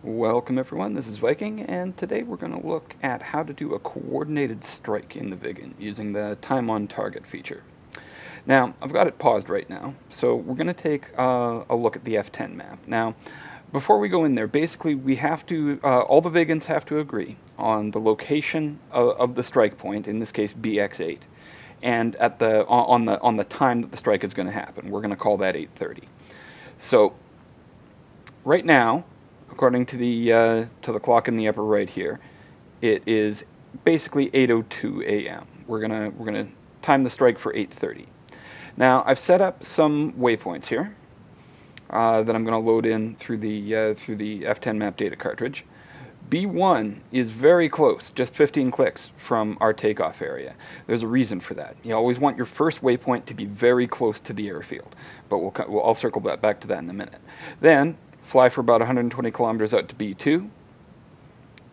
Welcome everyone, this is Viking, and today we're going to look at how to do a coordinated strike in the Viggen using the time on target feature. Now, I've got it paused right now, so we're going to take a look at the F10 map. Now, before we go in there, basically we have to, all the Viggens have to agree on the location of the strike point, in this case BX8, and at on the time that the strike is going to happen. We're going to call that 8:30. So, right now, according to the clock in the upper right here, it is basically 8:02 a.m. We're gonna time the strike for 8:30. Now I've set up some waypoints here that I'm going to load in through the F10 map data cartridge. B1 is very close, just 15 clicks from our takeoff area. There's a reason for that. You always want your first waypoint to be very close to the airfield, but I'll circle back to that in a minute. Then fly for about 120 kilometers out to B2,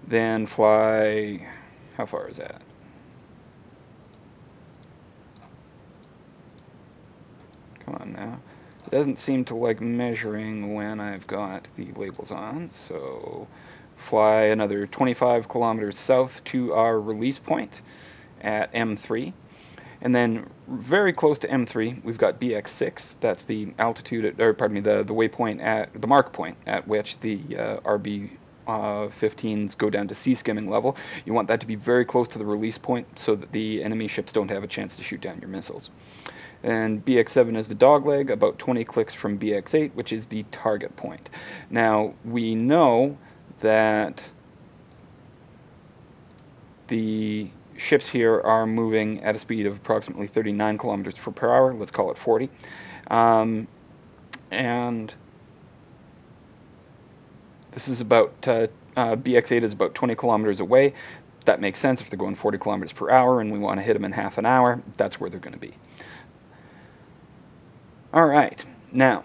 then fly, how far is that? Come on now. It doesn't seem to like measuring when I've got the labels on, so fly another 25 kilometers south to our release point at M3. And then very close to M3, we've got BX6. That's the altitude, or pardon me, the waypoint at the mark point at which the RB-15s go down to sea skimming level. You want that to be very close to the release point so that the enemy ships don't have a chance to shoot down your missiles. And BX7 is the dogleg, about 20 clicks from BX8, which is the target point. Now, we know that the ships here are moving at a speed of approximately 39 kilometers per hour. Let's call it 40. And this is about, BX8 is about 20 kilometers away. That makes sense if they're going 40 kilometers per hour and we want to hit them in half an hour. That's where they're going to be. Alright, now,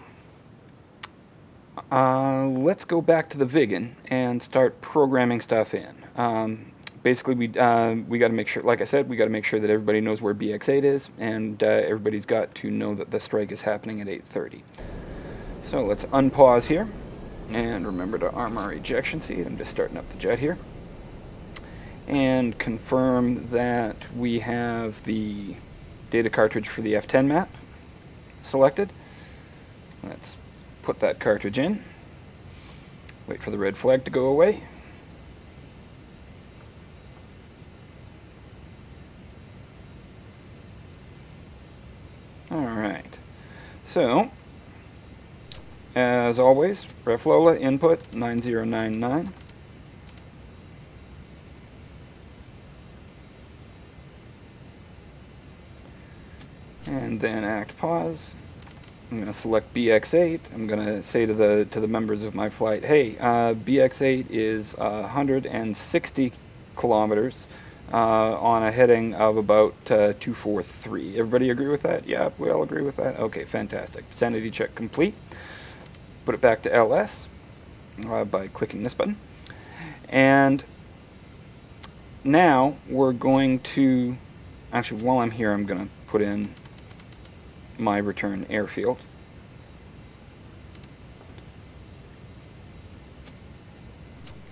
let's go back to the Viggen and start programming stuff in. Basically, we got to make sure, like I said, we got to make sure that everybody knows where BX8 is, and everybody's got to know that the strike is happening at 8:30. So let's unpause here, and remember to arm our ejection seat. I'm just starting up the jet here, and confirm that we have the data cartridge for the F10 map selected. Let's put that cartridge in. Wait for the red flag to go away. Alright, so as always, RefLola input 9099. And then act pause. I'm going to select BX8. I'm going to say to the members of my flight, hey, BX8 is 160 kilometers on a heading of about 243. Everybody agree with that? Yeah, we all agree with that? Okay, fantastic. Sanity check complete. Put it back to LS by clicking this button. And now we're going to, actually while I'm here, I'm going to put in my return airfield.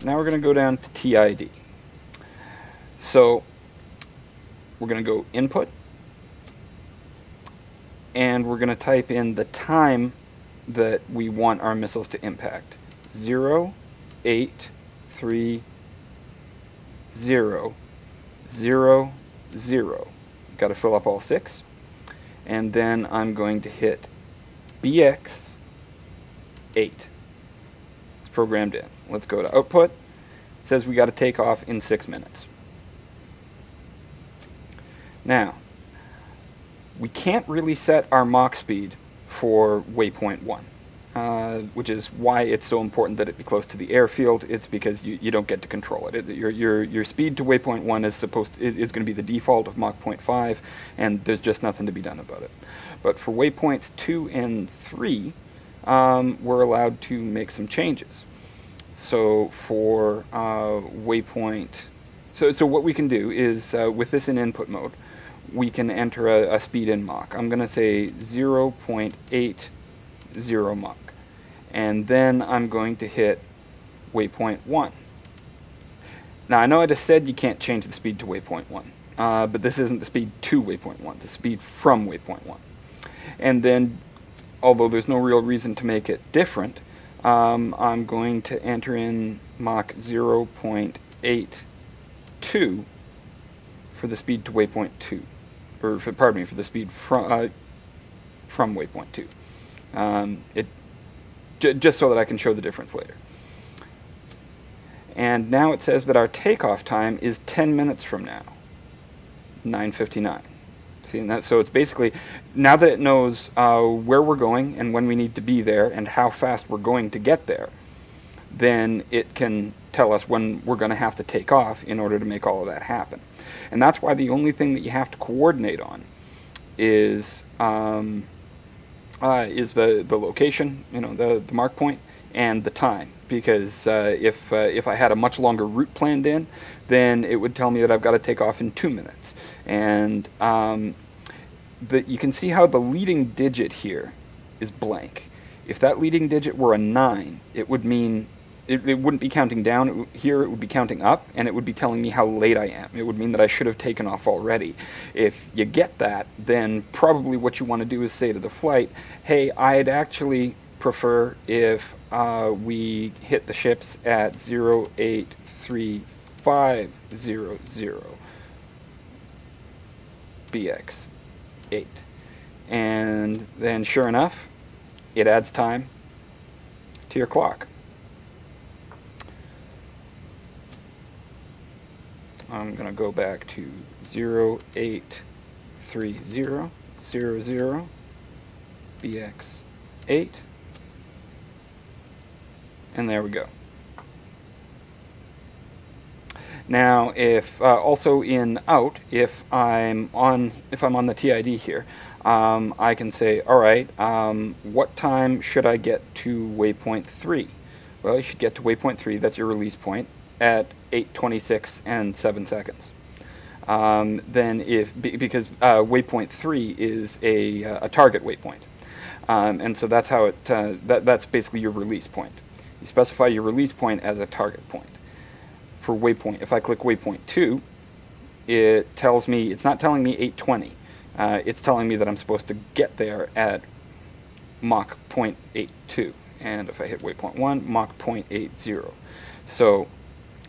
Now we're going to go down to TID. So we're going to go input, and we're going to type in the time that we want our missiles to impact. 0, 8, 3, 0, 0, 0. Got to fill up all 6. And then I'm going to hit BX8. It's programmed in. Let's go to output. It says we got to take off in 6 minutes. Now, we can't really set our Mach speed for waypoint 1, which is why it's so important that it be close to the airfield. It's because you don't get to control it. Your speed to waypoint 1 is going to be the default of Mach 0.5, and there's just nothing to be done about it. But for waypoints 2 and 3, we're allowed to make some changes. So for waypoint, so what we can do is with this in input mode, we can enter a speed in Mach. I'm going to say 0.80 Mach. And then I'm going to hit waypoint 1. Now I know I just said you can't change the speed to waypoint 1, but this isn't the speed to waypoint 1, it's the speed from waypoint 1. And then, although there's no real reason to make it different, I'm going to enter in Mach 0.82 for the speed to waypoint 2, or pardon me, for the speed from waypoint 2. Just so that I can show the difference later. And now it says that our takeoff time is 10 minutes from now, 9:59. See, and that, so it's basically, now that it knows where we're going and when we need to be there and how fast we're going to get there, then it can tell us when we're going to have to take off in order to make all of that happen. And that's why the only thing that you have to coordinate on is the location, the mark point, and the time. Because if I had a much longer route planned in, then it would tell me that I've got to take off in 2 minutes. And you can see how the leading digit here is blank. If that leading digit were a 9, it would mean it wouldn't be counting down. Here it would be counting up, and it would be telling me how late I am. It would mean that I should have taken off already. If you get that, then probably what you want to do is say to the flight, hey, I'd actually prefer if we hit the ships at 083,500 BX8. And then sure enough, it adds time to your clock. I'm going to go back to 083,000 BX8. And there we go. Now, if also in out, if I'm on the TID here, I can say, all right, what time should I get to waypoint 3? Well, you should get to waypoint 3. That's your release point at 8:26 and 7 seconds. Then, because waypoint 3 is a target waypoint, and so that's how that's basically your release point. You specify your release point as a target point. For waypoint, if I click waypoint 2, it tells me, it's not telling me 8:20. It's telling me that I'm supposed to get there at Mach 0.82. And if I hit waypoint 1, Mach 0.80. So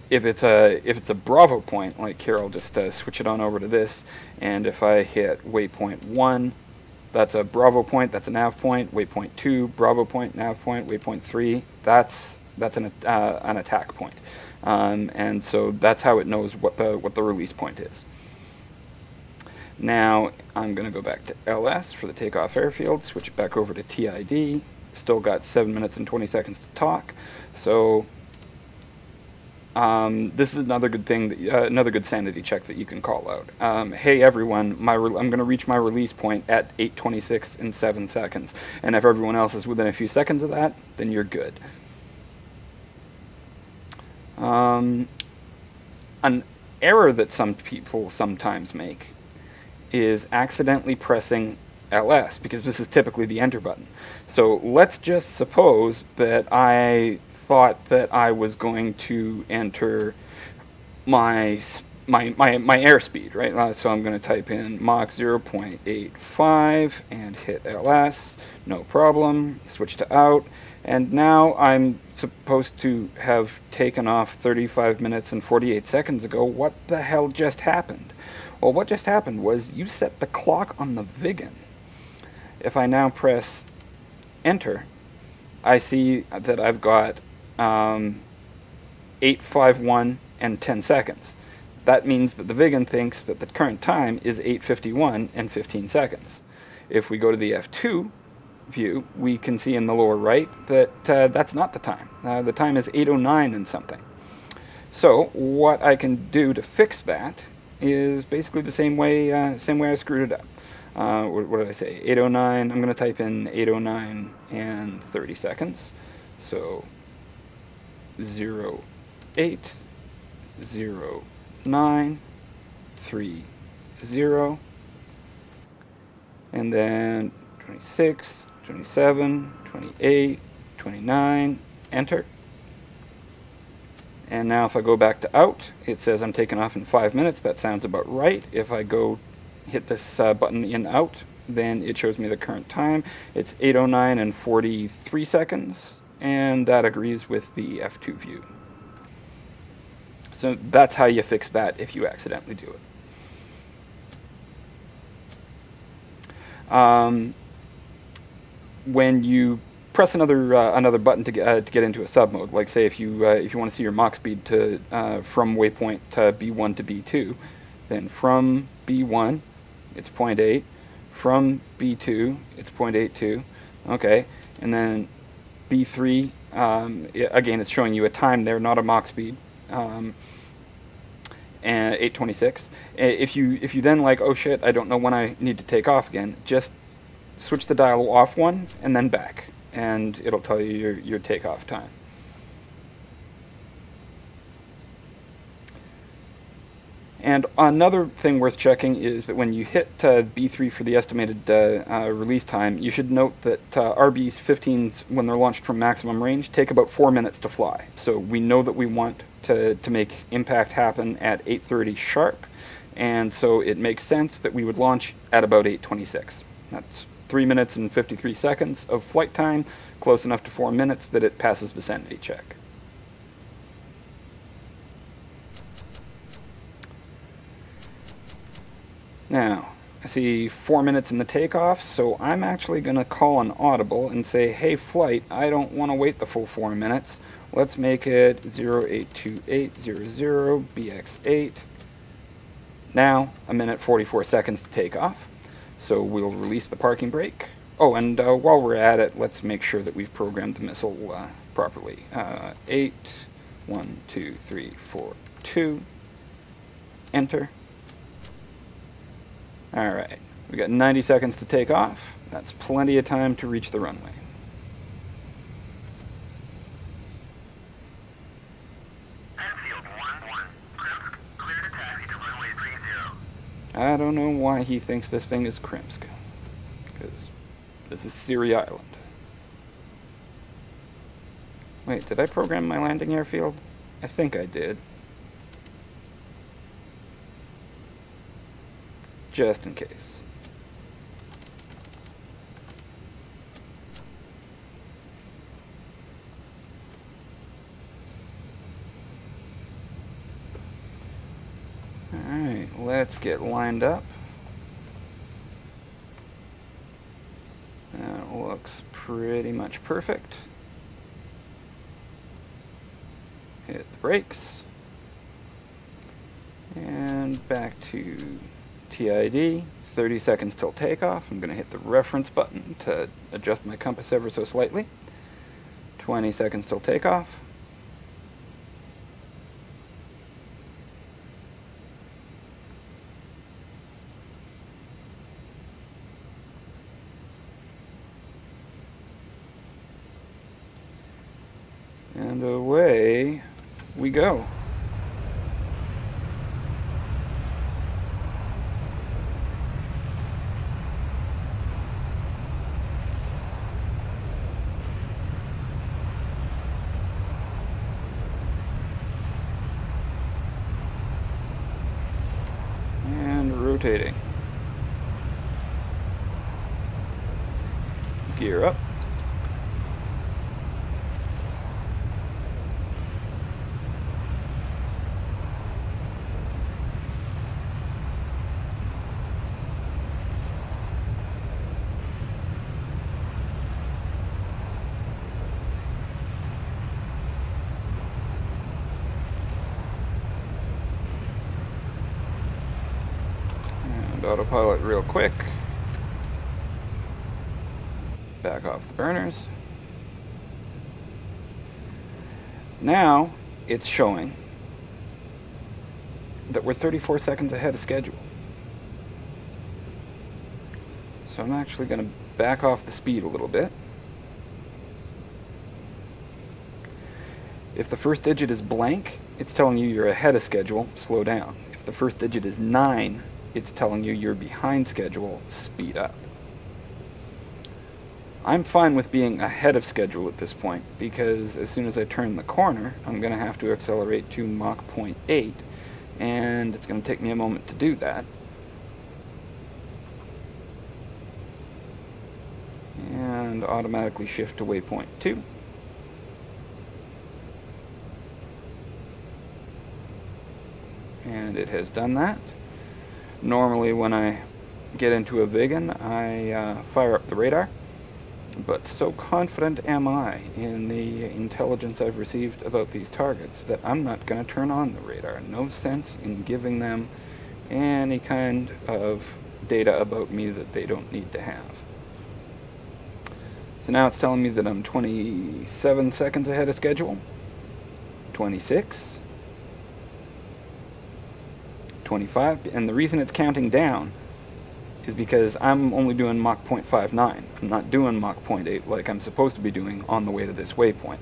if it's a Bravo point, like here, I'll just switch it on over to this. And if I hit waypoint 1, that's a Bravo point, that's a nav point. Waypoint 2, Bravo point, nav point. Waypoint 3, that's an attack point. And so that's how it knows what the release point is. Now I'm going to go back to LS for the takeoff airfield, switch it back over to TID. Still got 7 minutes and 20 seconds to talk. So this is another good thing, another good sanity check that you can call out. Hey everyone, I'm going to reach my release point at 8:26 and 7 seconds. And if everyone else is within a few seconds of that, then you're good. An error that some people sometimes make is accidentally pressing LS, because this is typically the enter button. So let's just suppose that I thought that I was going to enter my airspeed, right? So I'm going to type in Mach 0.85 and hit LS, no problem, switch to out, and now I'm supposed to have taken off 35 minutes and 48 seconds ago. What the hell just happened? Well, what just happened was you set the clock on the Viggen. If I now press enter, I see that I've got 8:51 and 10 seconds. That means that the Viggen thinks that the current time is 8:51 and 15 seconds. If we go to the F2 view, we can see in the lower right that that's not the time. The time is 8:09 and something. So what I can do to fix that is basically the same way I screwed it up. What did I say? 8:09. I'm going to type in 8:09 and 30 seconds. So 080930, and then 26, 27, 28, 29, enter. And now if I go back to out, it says I'm taking off in 5 minutes. That sounds about right. If I go hit this button in out, then it shows me the current time. It's 8:09 and 43 seconds, and that agrees with the F2 view. So that's how you fix that if you accidentally do it. When you press another button to get into a sub mode, like say if you want to see your Mach speed to from waypoint B1 to B2, then from B1 it's 0.8, from B2 it's 0.82, okay, and then B3 again it's showing you a time there, not a Mach speed, and 826. If you then like, oh shit, I don't know when I need to take off again, just switch the dial off one and then back, and it'll tell you your takeoff time. And another thing worth checking is that when you hit B3 for the estimated release time, you should note that RB-15s, when they're launched from maximum range, take about 4 minutes to fly. So we know that we want to make impact happen at 8:30 sharp, and so it makes sense that we would launch at about 8:26. That's 3 minutes and 53 seconds of flight time, close enough to 4 minutes that it passes vicinity check. Now, I see 4 minutes in the takeoff, so I'm actually going to call an audible and say, hey flight, I don't want to wait the full 4 minutes. Let's make it 082800 BX8. Now, 1 minute 44 seconds to take off. So we'll release the parking brake. Oh, and while we're at it, let's make sure that we've programmed the missile properly. 8, 1, 2, 3, 4, 2. Enter. Alright, we got 90 seconds to take off. That's plenty of time to reach the runway. I don't know why he thinks this thing is Krimsk, because this is Syria Island. Wait, did I program my landing airfield? I think I did. Just in case. Alright, let's get lined up. That looks pretty much perfect. Hit the brakes. And back to TID, 30 seconds till takeoff. I'm going to hit the reference button to adjust my compass ever so slightly. 20 seconds till takeoff. And away we go. Rotating. Gear up. Autopilot real quick. Back off the burners. Now it's showing that we're 34 seconds ahead of schedule. So I'm actually going to back off the speed a little bit. If the first digit is blank, it's telling you you're ahead of schedule, slow down. If the first digit is 9, it's telling you you're behind schedule, speed up. I'm fine with being ahead of schedule at this point, because as soon as I turn the corner, I'm going to have to accelerate to Mach 0.8, and it's going to take me a moment to do that. And automatically shift to waypoint 2. And it has done that. Normally when I get into a Viggen, I fire up the radar, but so confident am I in the intelligence I've received about these targets that I'm not going to turn on the radar. No sense in giving them any kind of data about me that they don't need to have. So now it's telling me that I'm 27 seconds ahead of schedule, 26, 25, and the reason it's counting down is because I'm only doing Mach 0.59. I'm not doing Mach 0.8 like I'm supposed to be doing on the way to this waypoint.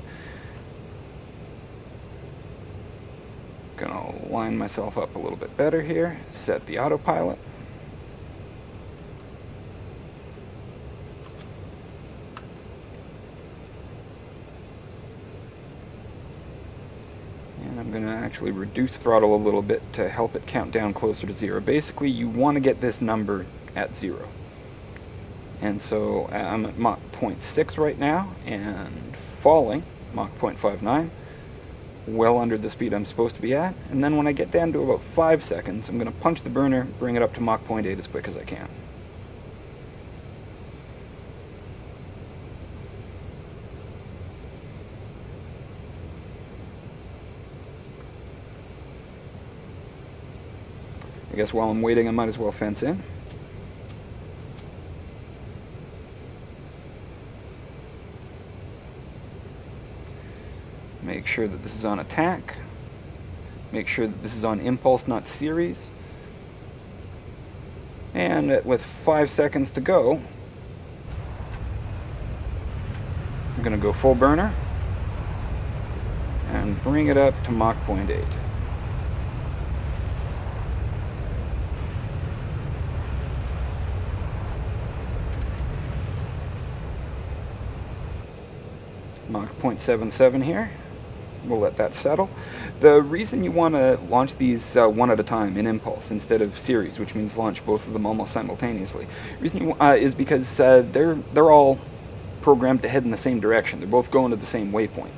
Gonna line myself up a little bit better here, set the autopilot. I'm going to actually reduce throttle a little bit to help it count down closer to 0. Basically, you want to get this number at 0. And so I'm at Mach 0.6 right now, and falling, Mach 0.59, well under the speed I'm supposed to be at. And then when I get down to about 5 seconds, I'm going to punch the burner, bring it up to Mach 0.8 as quick as I can. I guess while I'm waiting, I might as well fence in. Make sure that this is on attack. Make sure that this is on impulse, not series. And with 5 seconds to go, I'm going to go full burner and bring it up to Mach 0.8. Mach 0.77 here. We'll let that settle. The reason you want to launch these one at a time in impulse instead of series, which means launch both of them almost simultaneously, is because they're all programmed to head in the same direction. They're both going to the same waypoint.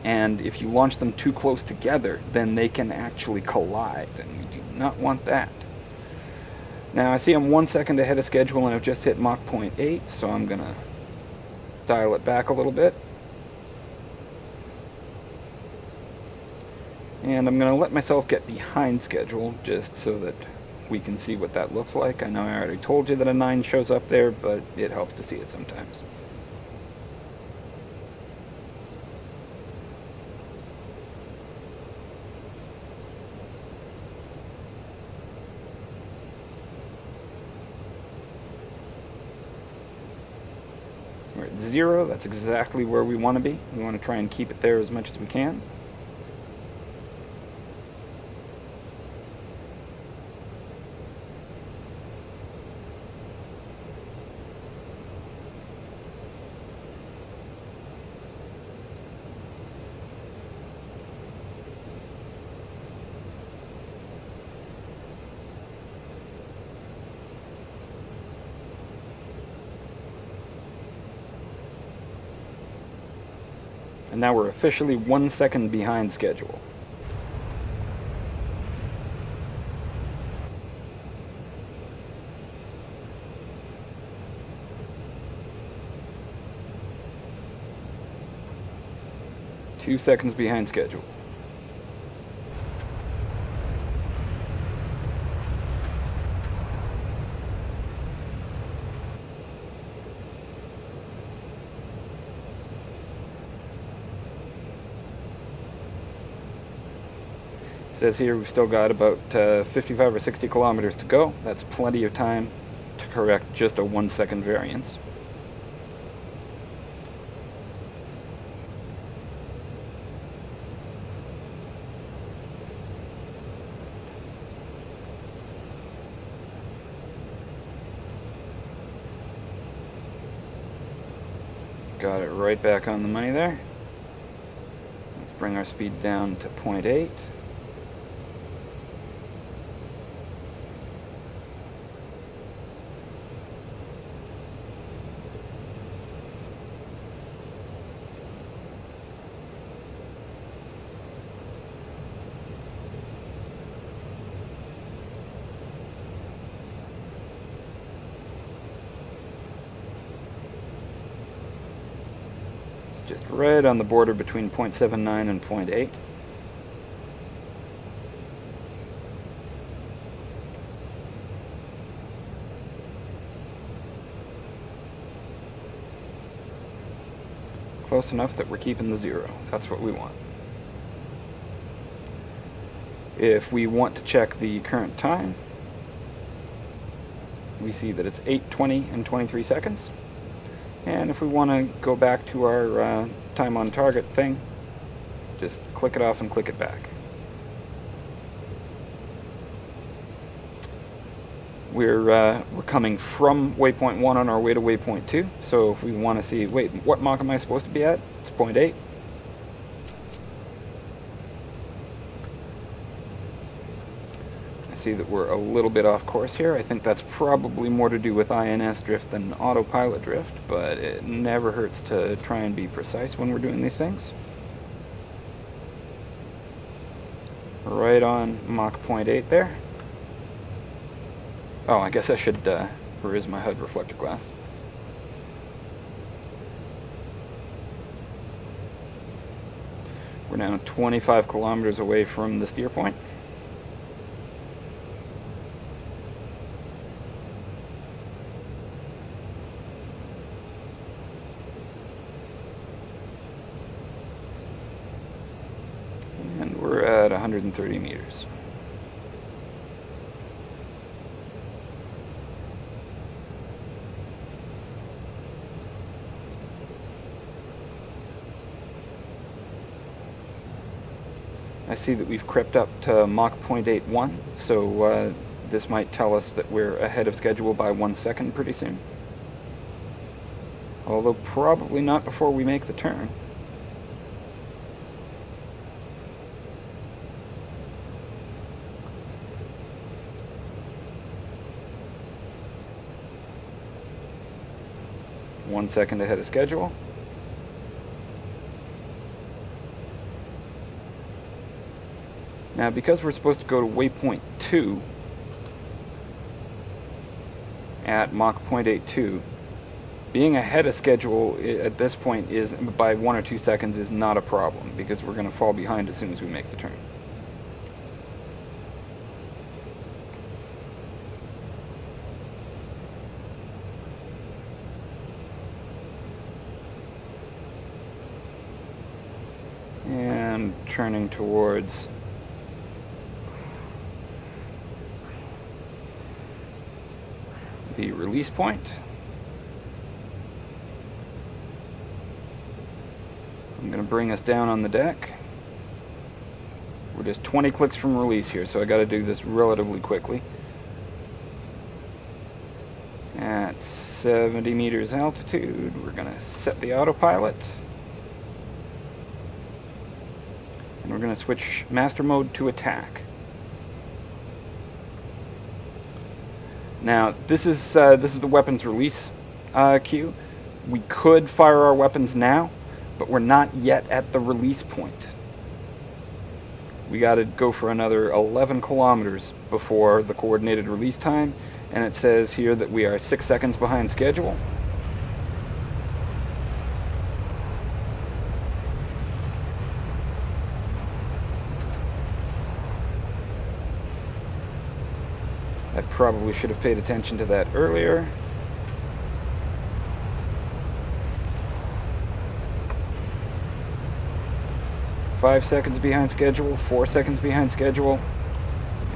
And if you launch them too close together, then they can actually collide, and we do not want that. Now I see I'm 1 second ahead of schedule, and I've just hit Mach 0.8, so I'm going to dial it back a little bit. And I'm going to let myself get behind schedule just so that we can see what that looks like. I know I already told you that a 9 shows up there, but it helps to see it sometimes. We're at 0, that's exactly where we want to be. We want to try and keep it there as much as we can. And now we're officially 1 second behind schedule. Two seconds behind schedule. Says here we've still got about 55 or 60 kilometers to go. That's plenty of time to correct just a 1 second variance. Got it right back on the money there. Let's bring our speed down to 0.8. Just right on the border between 0.79 and 0.8. Close enough that we're keeping the 0. That's what we want. If we want to check the current time, we see that it's 8:20 and 23 seconds. And if we want to go back to our time on target thing, just click it off and click it back. We're coming from waypoint 1 on our way to waypoint 2. So if we want to see, wait, what Mach am I supposed to be at? It's 0.8. See that we're a little bit off course here. I think that's probably more to do with INS drift than autopilot drift, but it never hurts to try and be precise when we're doing these things. Right on Mach 0.8 there. Oh, I guess I should, where is my HUD reflector glass? We're now 25 kilometers away from the steer point. And we're at 130 meters. I see that we've crept up to Mach 0.81, so this might tell us that we're ahead of schedule by 1 second pretty soon. Although probably not before we make the turn. One second ahead of schedule. Now, because we're supposed to go to waypoint 2 at Mach 0.82, being ahead of schedule at this point is by 1 or 2 seconds is not a problem, because we're going to fall behind as soon as we make the turn. And turning towards the release point. I'm going to bring us down on the deck. We're just 20 clicks from release here, so I got to do this relatively quickly. At 70 meters altitude, we're going to set the autopilot. And we're going to switch master mode to attack. Now, this is the weapons release cue. We could fire our weapons now, but we're not yet at the release point. We got to go for another 11 kilometers before the coordinated release time, and it says here that we are 6 seconds behind schedule. I probably should have paid attention to that earlier. Five seconds behind schedule, 4 seconds behind schedule,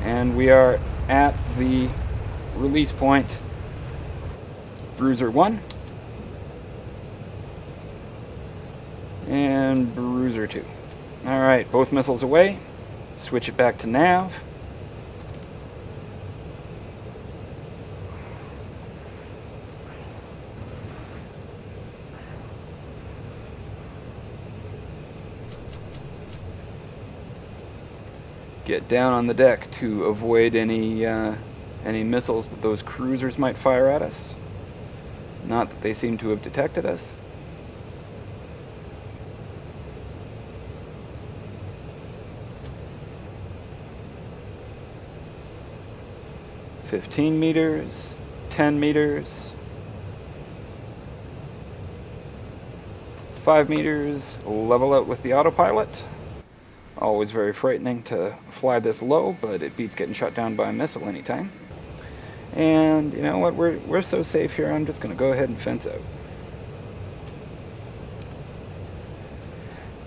and we are at the release point. Bruiser 1 and Bruiser 2. Alright, both missiles away. Switch it back to nav. Get down on the deck to avoid any missiles that those cruisers might fire at us. Not that they seem to have detected us. "15 meters, 10 meters, 5 meters, level out with the autopilot." Always very frightening to fly this low, but it beats getting shot down by a missile anytime. And you know what, we're so safe here, I'm just going to go ahead and fence out.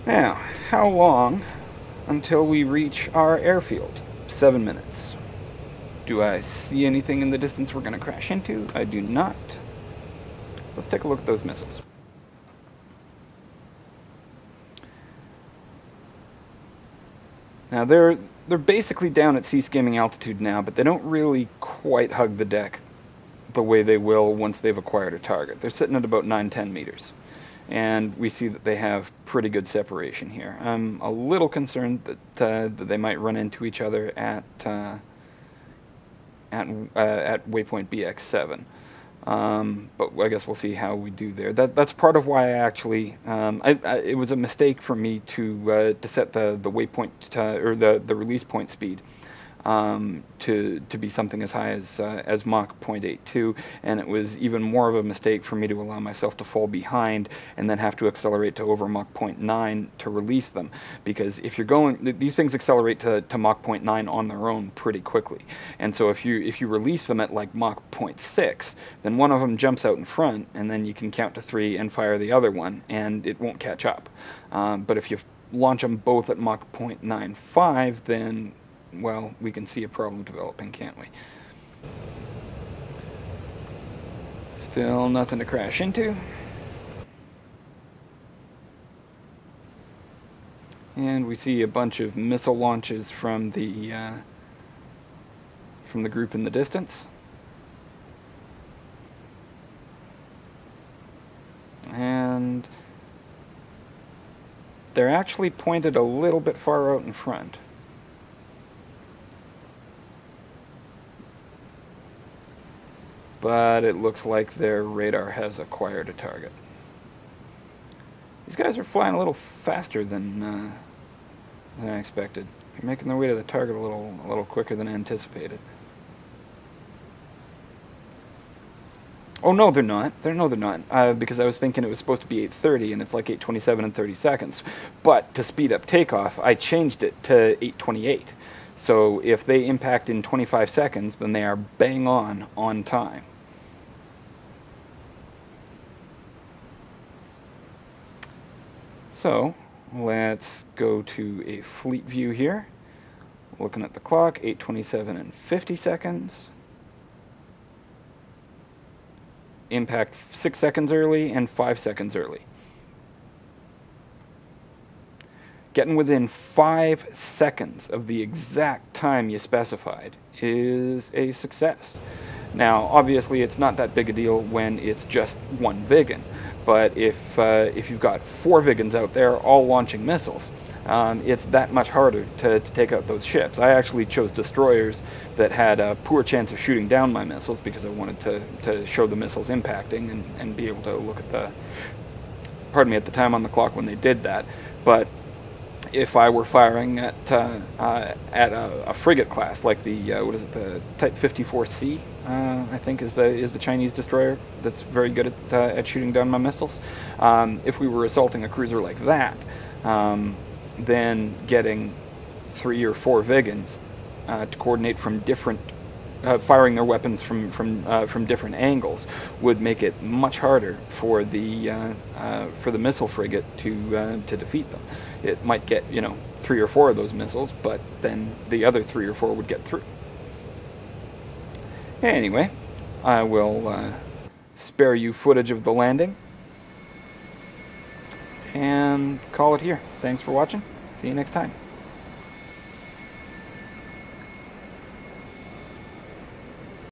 Now, how long until we reach our airfield? 7 minutes. Do I see anything in the distance we're going to crash into? I do not. Let's take a look at those missiles. Now they're basically down at sea skimming altitude now, but they don't really quite hug the deck the way they will once they've acquired a target. They're sitting at about 9-10 meters. And we see that they have pretty good separation here. I'm a little concerned that they might run into each other at waypoint BX7. But I guess we'll see how we do there. That's part of why I actually it was a mistake for me to set the waypoint or the release point speed to be something as high as Mach 0.82, and it was even more of a mistake for me to allow myself to fall behind and then have to accelerate to over Mach 0.9 to release them, because if you're going, these things accelerate to Mach 0.9 on their own pretty quickly, and so if you release them at like Mach 0.6, then one of them jumps out in front, and then you can count to 3 and fire the other one, and it won't catch up. But if you launch them both at Mach 0.95, then, well, we can see a problem developing, can't we? Still nothing to crash into. And we see a bunch of missile launches from the group in the distance. And they're actually pointed a little bit far out in front. But it looks like their radar has acquired a target. These guys are flying a little faster than I expected. They're making their way to the target a little quicker than anticipated. Oh no, they're not. They're not. Because I was thinking it was supposed to be 8:30, and it's like 8:27 and 30 seconds. But to speed up takeoff, I changed it to 8:28. So if they impact in 25 seconds, then they are bang on time. So let's go to a fleet view here. Looking at the clock, 8:27 and 50 seconds. Impact 6 seconds early and 5 seconds early. Getting within 5 seconds of the exact time you specified is a success. Now, obviously, it's not that big a deal when it's just one Viggen, but if you've got 4 Viggens out there all launching missiles, it's that much harder to take out those ships. I actually chose destroyers that had a poor chance of shooting down my missiles because I wanted to show the missiles impacting and be able to look at at the time on the clock when they did that. But if I were firing at a frigate class like the the Type 54C, I think is the Chinese destroyer that's very good at shooting down my missiles. If we were assaulting a cruiser like that, then getting 3 or 4 Viggens to coordinate from different, firing their weapons from different angles would make it much harder for the missile frigate to defeat them. It might get 3 or 4 of those missiles, but then the other 3 or 4 would get through. Anyway, I will spare you footage of the landing and call it here. Thanks for watching. See you next time.